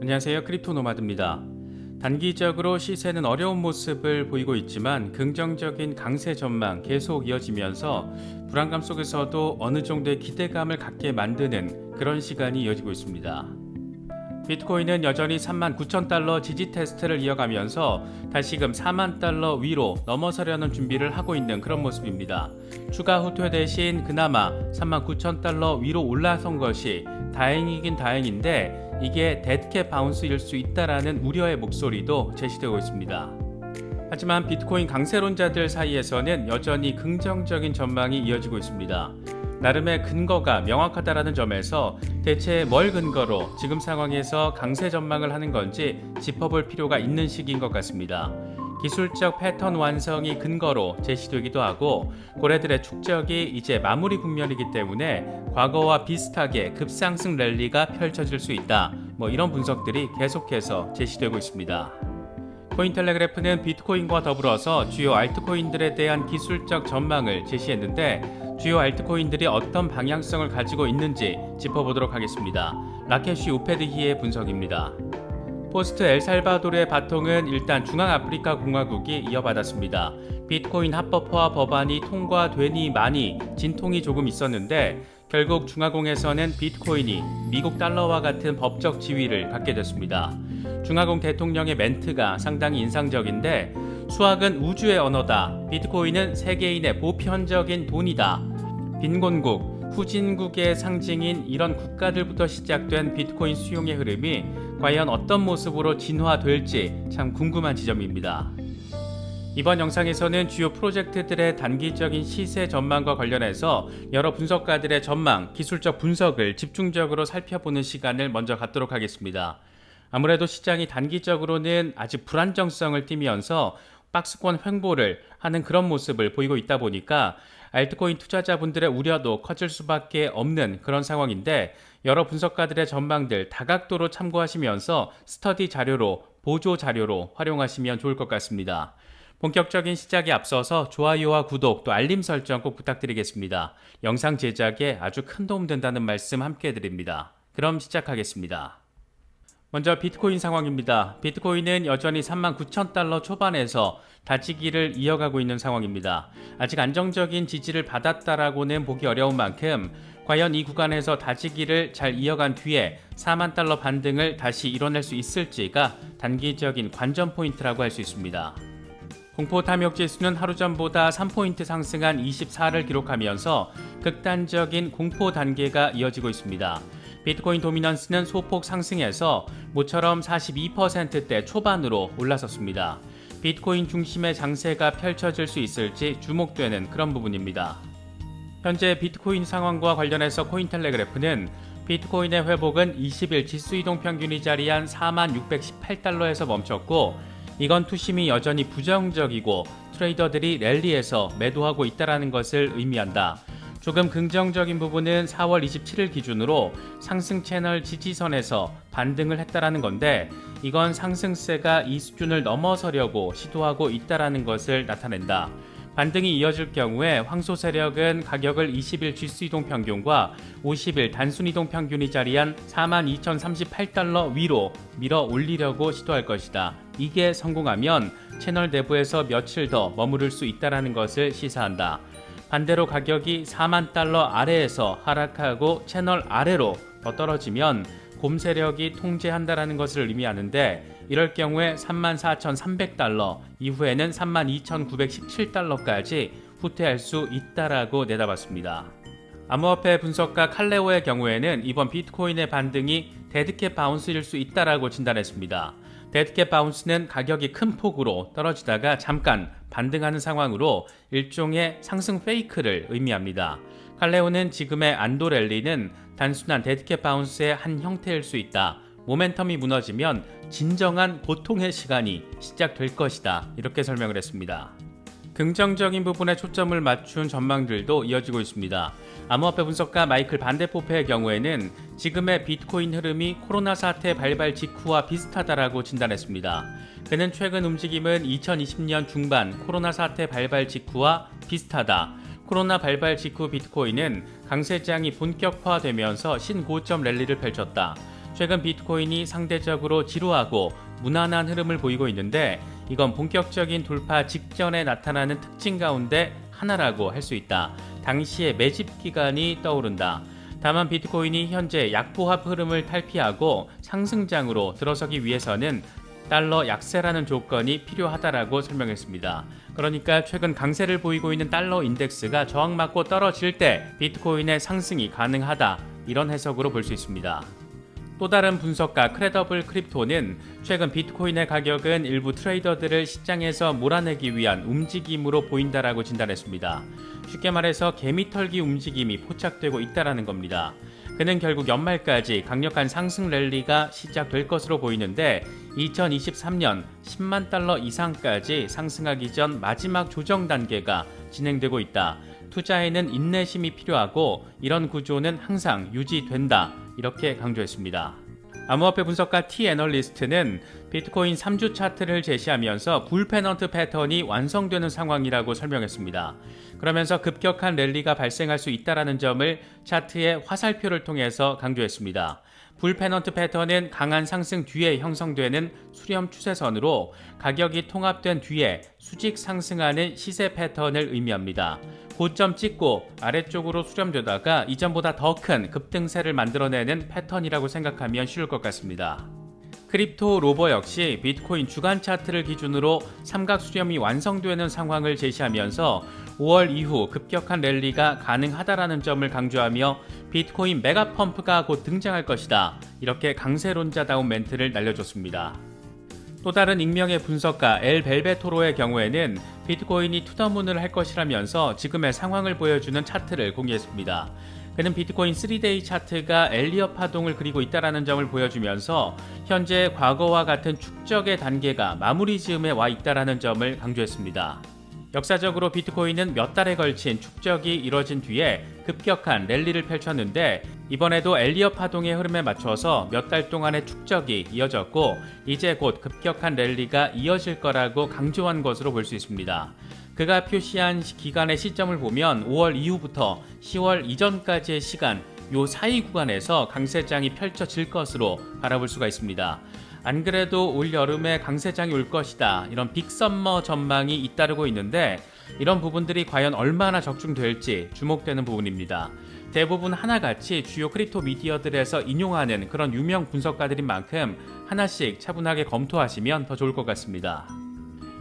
안녕하세요. 크립토 노마드입니다. 단기적으로 시세는 어려운 모습을 보이고 있지만 긍정적인 강세 전망 계속 이어지면서 불안감 속에서도 어느 정도의 기대감을 갖게 만드는 그런 시간이 이어지고 있습니다. 비트코인은 여전히 39,000달러 지지 테스트를 이어가면서 다시금 4만 달러 위로 넘어서려는 준비를 하고 있는 그런 모습입니다. 추가 후퇴 대신 그나마 39,000달러 위로 올라선 것이 다행이긴 다행인데 이게 데드캣 바운스일 수 있다라는 우려의 목소리도 제시되고 있습니다. 하지만 비트코인 강세론자들 사이에서는 여전히 긍정적인 전망이 이어지고 있습니다. 나름의 근거가 명확하다라는 점에서 대체 뭘 근거로 지금 상황에서 강세 전망을 하는 건지 짚어볼 필요가 있는 시기인 것 같습니다. 기술적 패턴 완성이 근거로 제시되기도 하고 고래들의 축적이 이제 마무리 국면이기 때문에 과거와 비슷하게 급상승 랠리가 펼쳐질 수 있다. 이런 분석들이 계속해서 제시되고 있습니다. 코인텔레그래프는 비트코인과 더불어서 주요 알트코인들에 대한 기술적 전망을 제시했는데 주요 알트코인들이 어떤 방향성을 가지고 있는지 짚어보도록 하겠습니다. 라케쉬 우페드히의 분석입니다. 포스트 엘살바도르의 바통은 일단 중앙아프리카 공화국이 이어받았습니다. 비트코인 합법화 법안이 통과되니만이 진통이 조금 있었는데 결국 중화공에서는 비트코인이 미국 달러와 같은 법적 지위를 갖게 됐습니다. 중화공 대통령의 멘트가 상당히 인상적인데 수학은 우주의 언어다. 비트코인은 세계인의 보편적인 돈이다. 빈곤국, 후진국의 상징인 이런 국가들부터 시작된 비트코인 수용의 흐름이 과연 어떤 모습으로 진화될지 참 궁금한 지점입니다. 이번 영상에서는 주요 프로젝트들의 단기적인 시세 전망과 관련해서 여러 분석가들의 전망, 기술적 분석을 집중적으로 살펴보는 시간을 먼저 갖도록 하겠습니다. 아무래도 시장이 단기적으로는 아직 불안정성을 띠면서 박스권 횡보를 하는 그런 모습을 보이고 있다 보니까 알트코인 투자자분들의 우려도 커질 수밖에 없는 그런 상황인데 여러 분석가들의 전망들 다각도로 참고하시면서 스터디 자료로, 보조 자료로 활용하시면 좋을 것 같습니다. 본격적인 시작에 앞서서 좋아요와 구독 또 알림 설정 꼭 부탁드리겠습니다. 영상 제작에 아주 큰 도움 된다는 말씀 함께 해드립니다. 그럼 시작하겠습니다. 먼저 비트코인 상황입니다. 비트코인은 여전히 39,000달러 초반에서 다지기를 이어가고 있는 상황입니다. 아직 안정적인 지지를 받았다라고는 보기 어려운 만큼 과연 이 구간에서 다지기를 잘 이어간 뒤에 4만 달러 반등을 다시 이뤄낼 수 있을지가 단기적인 관전 포인트라고 할 수 있습니다. 공포 탐욕 지수는 하루 전보다 3포인트 상승한 24를 기록하면서 극단적인 공포 단계가 이어지고 있습니다. 비트코인 도미넌스는 소폭 상승해서 모처럼 42%대 초반으로 올라섰습니다. 비트코인 중심의 장세가 펼쳐질 수 있을지 주목되는 그런 부분입니다. 현재 비트코인 상황과 관련해서 코인텔레그래프는 비트코인의 회복은 20일 지수이동 평균이 자리한 4618달러에서 멈췄고 이건 투심이 여전히 부정적이고 트레이더들이 랠리에서 매도하고 있다는 것을 의미한다. 조금 긍정적인 부분은 4월 27일 기준으로 상승 채널 지지선에서 반등을 했다라는 건데 이건 상승세가 이 수준을 넘어서려고 시도하고 있다라는 것을 나타낸다. 반등이 이어질 경우에 황소 세력은 가격을 20일 지수이동 평균과 50일 단순이동 평균이 자리한 42,038달러 위로 밀어 올리려고 시도할 것이다. 이게 성공하면 채널 내부에서 며칠 더 머무를 수 있다는 것을 시사한다. 반대로 가격이 4만 달러 아래에서 하락하고 채널 아래로 더 떨어지면 곰 세력이 통제한다라는 것을 의미하는데 이럴 경우에 34,300달러 이후에는 32,917달러까지 후퇴할 수 있다라고 내다봤습니다. 암호화폐 분석가 칼레오의 경우에는 이번 비트코인의 반등이 데드캣 바운스일 수 있다라고 진단했습니다. 데드캣 바운스는 가격이 큰 폭으로 떨어지다가 잠깐 반등하는 상황으로 일종의 상승 페이크를 의미합니다. 칼레오는 지금의 안도 랠리는 단순한 데드캣 바운스의 한 형태일 수 있다. 모멘텀이 무너지면 진정한 고통의 시간이 시작될 것이다. 이렇게 설명을 했습니다. 긍정적인 부분에 초점을 맞춘 전망들도 이어지고 있습니다. 암호화폐 분석가 마이클 반데포페의 경우에는 지금의 비트코인 흐름이 코로나 사태 발발 직후와 비슷하다라고 진단했습니다. 그는 최근 움직임은 2020년 중반 코로나 사태 발발 직후와 비슷하다. 코로나 발발 직후 비트코인은 강세장이 본격화되면서 신고점 랠리를 펼쳤다. 최근 비트코인이 상대적으로 지루하고 무난한 흐름을 보이고 있는데 이건 본격적인 돌파 직전에 나타나는 특징 가운데 하나라고 할 수 있다. 당시의 매집 기간이 떠오른다. 다만 비트코인이 현재 약보합 흐름을 탈피하고 상승장으로 들어서기 위해서는 달러 약세라는 조건이 필요하다라고 설명했습니다. 그러니까 최근 강세를 보이고 있는 달러 인덱스가 저항받고 떨어질 때 비트코인의 상승이 가능하다. 이런 해석으로 볼 수 있습니다. 또 다른 분석가 크레더블 크립토는 최근 비트코인의 가격은 일부 트레이더들을 시장에서 몰아내기 위한 움직임으로 보인다라고 진단했습니다. 쉽게 말해서 개미털기 움직임이 포착되고 있다라는 겁니다. 그는 결국 연말까지 강력한 상승 랠리가 시작될 것으로 보이는데 2023년 10만 달러 이상까지 상승하기 전 마지막 조정 단계가 진행되고 있다. 투자에는 인내심이 필요하고 이런 구조는 항상 유지된다. 이렇게 강조했습니다. 암호화폐 분석가 T 애널리스트는 비트코인 3주 차트를 제시하면서 불페넌트 패턴이 완성되는 상황이라고 설명했습니다. 그러면서 급격한 랠리가 발생할 수 있다는 점을 차트의 화살표를 통해서 강조했습니다. 불페넌트 패턴은 강한 상승 뒤에 형성되는 수렴 추세선으로 가격이 통합된 뒤에 수직 상승하는 시세 패턴을 의미합니다. 고점 찍고 아래쪽으로 수렴되다가 이전보다 더 큰 급등세를 만들어내는 패턴이라고 생각하면 쉬울 것 같습니다. 크립토 로버 역시 비트코인 주간 차트를 기준으로 삼각 수렴이 완성되는 상황을 제시하면서 5월 이후 급격한 랠리가 가능하다라는 점을 강조하며 비트코인 메가 펌프가 곧 등장할 것이다. 이렇게 강세론자다운 멘트를 날려줬습니다. 또 다른 익명의 분석가 엘벨베토로의 경우에는 비트코인이 투더문을 할 것이라면서 지금의 상황을 보여주는 차트를 공개했습니다. 그는 비트코인 3데이 차트가 엘리엇 파동을 그리고 있다는 점을 보여주면서 현재 과거와 같은 축적의 단계가 마무리 즈음에 와 있다는 점을 강조했습니다. 역사적으로 비트코인은 몇 달에 걸친 축적이 이뤄진 뒤에 급격한 랠리를 펼쳤는데 이번에도 엘리엇 파동의 흐름에 맞춰서 몇 달 동안의 축적이 이어졌고 이제 곧 급격한 랠리가 이어질 거라고 강조한 것으로 볼 수 있습니다. 그가 표시한 기간의 시점을 보면 5월 이후부터 10월 이전까지의 시간 요 사이 구간에서 강세장이 펼쳐질 것으로 바라볼 수가 있습니다. 안 그래도 올 여름에 강세장이 올 것이다 이런 빅썸머 전망이 잇따르고 있는데 이런 부분들이 과연 얼마나 적중될지 주목되는 부분입니다. 대부분 하나같이 주요 크립토 미디어들에서 인용하는 그런 유명 분석가들인 만큼 하나씩 차분하게 검토하시면 더 좋을 것 같습니다.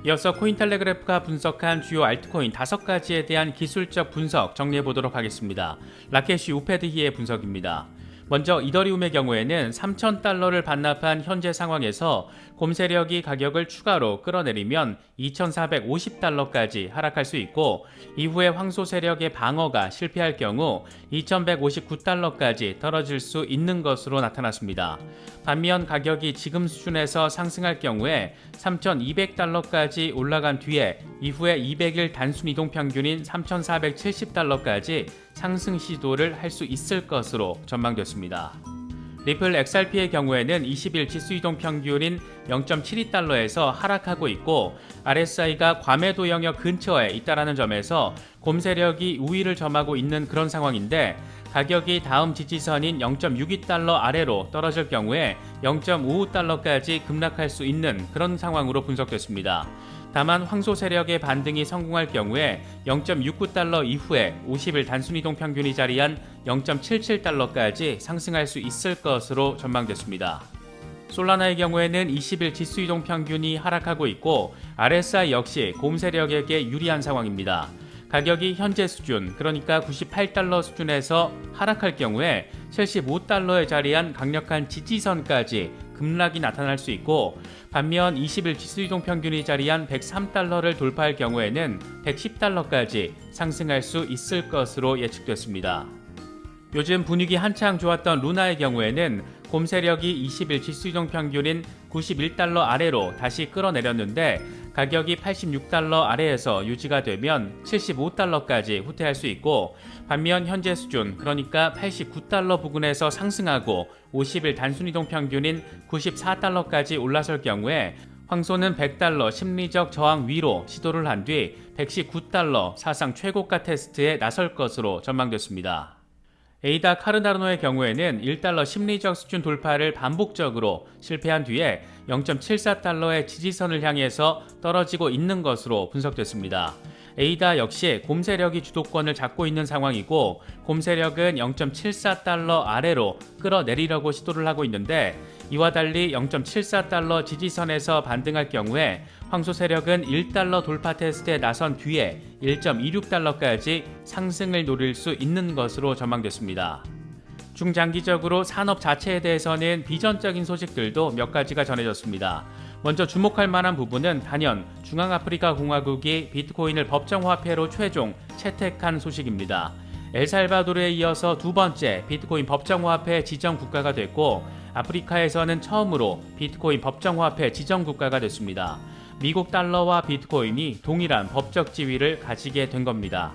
이어서 코인텔레그래프가 분석한 주요 알트코인 5가지에 대한 기술적 분석 정리해 보도록 하겠습니다. 라케시 우페드히의 분석입니다. 먼저 이더리움의 경우에는 3,000달러를 반납한 현재 상황에서 곰세력이 가격을 추가로 끌어내리면 2,450달러까지 하락할 수 있고 이후에 황소 세력의 방어가 실패할 경우 2,159달러까지 떨어질 수 있는 것으로 나타났습니다. 반면 가격이 지금 수준에서 상승할 경우에 3,200달러까지 올라간 뒤에 이후에 200일 단순 이동 평균인 3,470달러까지 상승 시도를 할 수 있을 것으로 전망됐습니다. 리플 XRP의 경우에는 20일 지수 이동 평균인 0.72달러에서 하락하고 있고 RSI가 과매도 영역 근처에 있다는 점에서 곰세력이 우위를 점하고 있는 그런 상황인데 가격이 다음 지지선인 0.62달러 아래로 떨어질 경우에 0.55달러까지 급락할 수 있는 그런 상황으로 분석됐습니다. 다만 황소 세력의 반등이 성공할 경우에 0.69달러 이후에 50일 단순 이동 평균이 자리한 0.77달러까지 상승할 수 있을 것으로 전망됐습니다. 솔라나의 경우에는 20일 지수 이동 평균이 하락하고 있고 RSI 역시 곰 세력에게 유리한 상황입니다. 가격이 현재 수준, 그러니까 98달러 수준에서 하락할 경우에 75달러에 자리한 강력한 지지선까지 급락이 나타날 수 있고 반면 20일 지수 이동 평균이 자리한 103달러를 돌파할 경우에는 110달러까지 상승할 수 있을 것으로 예측됐습니다. 요즘 분위기 한창 좋았던 루나의 경우에는 곰 세력이 20일 지수 이동 평균인 91달러 아래로 다시 끌어내렸는데 가격이 86달러 아래에서 유지가 되면 75달러까지 후퇴할 수 있고 반면 현재 수준 그러니까 89달러 부근에서 상승하고 50일 단순 이동 평균인 94달러까지 올라설 경우에 황소는 100달러 심리적 저항 위로 시도를 한 뒤 119달러 사상 최고가 테스트에 나설 것으로 전망됐습니다. 에이다 카르다노의 경우에는 1달러 심리적 수준 돌파를 반복적으로 실패한 뒤에 0.74달러의 지지선을 향해서 떨어지고 있는 것으로 분석됐습니다. 에이다 역시 곰 세력이 주도권을 잡고 있는 상황이고 곰 세력은 0.74달러 아래로 끌어내리려고 시도를 하고 있는데 이와 달리 0.74달러 지지선에서 반등할 경우에 황소 세력은 1달러 돌파 테스트에 나선 뒤에 1.26달러까지 상승을 노릴 수 있는 것으로 전망됐습니다. 중장기적으로 산업 자체에 대해서는 비전적인 소식들도 몇 가지가 전해졌습니다. 먼저 주목할 만한 부분은 단연 중앙아프리카 공화국이 비트코인을 법정화폐로 최종 채택한 소식입니다. 엘살바도르에 이어서 두 번째 비트코인 법정화폐 지정 국가가 됐고 아프리카에서는 처음으로 비트코인 법정화폐 지정 국가가 됐습니다. 미국 달러와 비트코인이 동일한 법적 지위를 가지게 된 겁니다.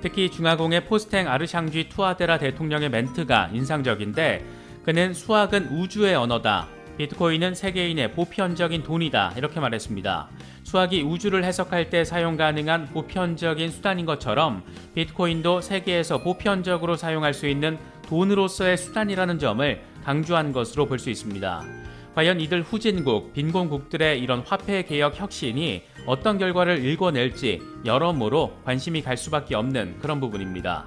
특히 중화공의 포스탱 아르샹쥐 투아데라 대통령의 멘트가 인상적인데 그는 수학은 우주의 언어다. 비트코인은 세계인의 보편적인 돈이다. 이렇게 말했습니다. 수학이 우주를 해석할 때 사용 가능한 보편적인 수단인 것처럼 비트코인도 세계에서 보편적으로 사용할 수 있는 돈으로서의 수단이라는 점을 강조한 것으로 볼 수 있습니다. 과연 이들 후진국, 빈곤국들의 이런 화폐 개혁 혁신이 어떤 결과를 일궈낼지 여러모로 관심이 갈 수밖에 없는 그런 부분입니다.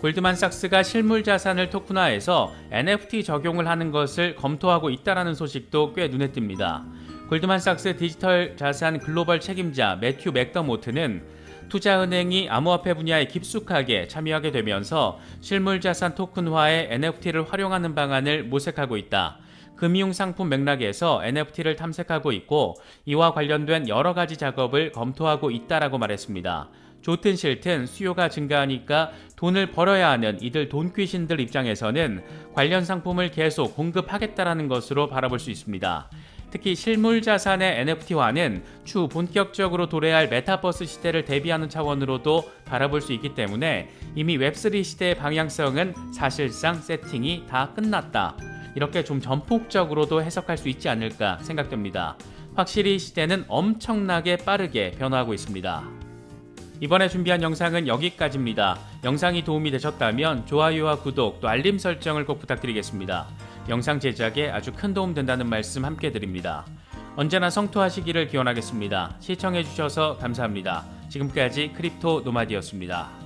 골드만삭스가 실물 자산을 토큰화해서 NFT 적용을 하는 것을 검토하고 있다는 소식도 꽤 눈에 띕니다. 골드만삭스 디지털 자산 글로벌 책임자 매튜 맥더모트는 투자은행이 암호화폐 분야에 깊숙하게 참여하게 되면서 실물 자산 토큰화에 NFT를 활용하는 방안을 모색하고 있다. 금융상품 맥락에서 NFT를 탐색하고 있고 이와 관련된 여러 가지 작업을 검토하고 있다라고 말했습니다. 좋든 싫든 수요가 증가하니까 돈을 벌어야 하는 이들 돈귀신들 입장에서는 관련 상품을 계속 공급하겠다라는 것으로 바라볼 수 있습니다. 특히 실물 자산의 NFT화는 추후 본격적으로 도래할 메타버스 시대를 대비하는 차원으로도 바라볼 수 있기 때문에 이미 웹3 시대의 방향성은 사실상 세팅이 다 끝났다. 이렇게 좀 전폭적으로도 해석할 수 있지 않을까 생각됩니다. 확실히 시대는 엄청나게 빠르게 변화하고 있습니다. 이번에 준비한 영상은 여기까지입니다. 영상이 도움이 되셨다면 좋아요와 구독 또 알림 설정을 꼭 부탁드리겠습니다. 영상 제작에 아주 큰 도움 된다는 말씀 함께 드립니다. 언제나 성투하시기를 기원하겠습니다. 시청해주셔서 감사합니다. 지금까지 크립토 노마디였습니다.